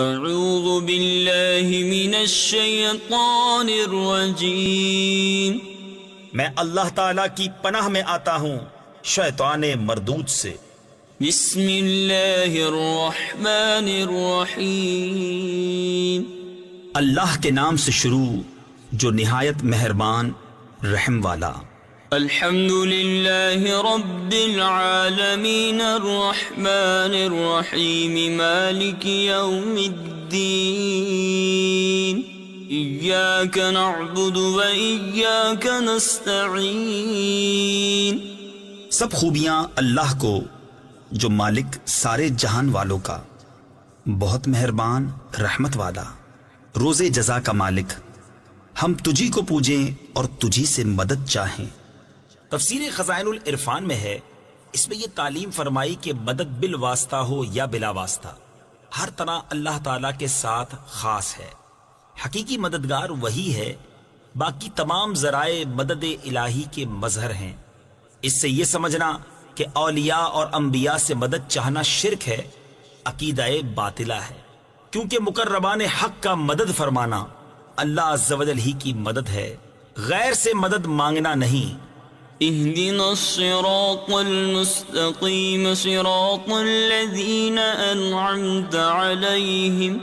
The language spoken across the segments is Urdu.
اعوذ باللہ من الشیطان الرجیم، میں اللہ تعالیٰ کی پناہ میں آتا ہوں شیطان مردود سے۔ بسم اللہ الرحمن الرحیم، اللہ کے نام سے شروع جو نہایت مہربان رحم والا۔ الحمد للہ رب العالمین الرحمن الرحیم مالک یوم الدین، ایاک نعبد و ایاک نستعین۔ سب خوبیاں اللہ کو جو مالک سارے جہان والوں کا، بہت مہربان رحمت والا، روز جزا کا مالک، ہم تجھی کو پوجیں اور تجھی سے مدد چاہیں۔ تفسیر خزائن العرفان میں ہے، اس میں یہ تعلیم فرمائی کہ مدد بالواسطہ ہو یا بلا واسطہ، ہر طرح اللہ تعالیٰ کے ساتھ خاص ہے۔ حقیقی مددگار وہی ہے، باقی تمام ذرائع مدد الہی کے مظہر ہیں۔ اس سے یہ سمجھنا کہ اولیاء اور انبیاء سے مدد چاہنا شرک ہے، عقیدہ باطلہ ہے، کیونکہ مقربان حق کا مدد فرمانا اللہ عز و جل ہی کی مدد ہے، غیر سے مدد مانگنا نہیں۔ اهدنا الصراط المستقيم صراط الذين أنعمت عليهم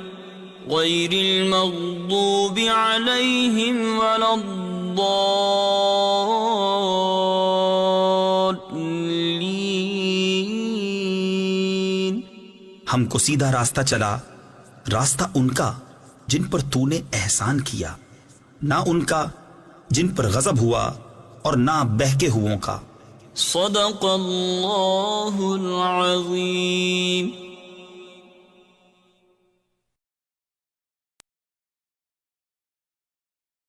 غير المغضوب عليهم ولا الضالين۔ ہم کو سیدھا راستہ چلا، راستہ ان کا جن پر تو نے احسان کیا، نہ ان کا جن پر غضب ہوا اور نہ بہکے ہووں کا۔ صدق اللہ العظیم۔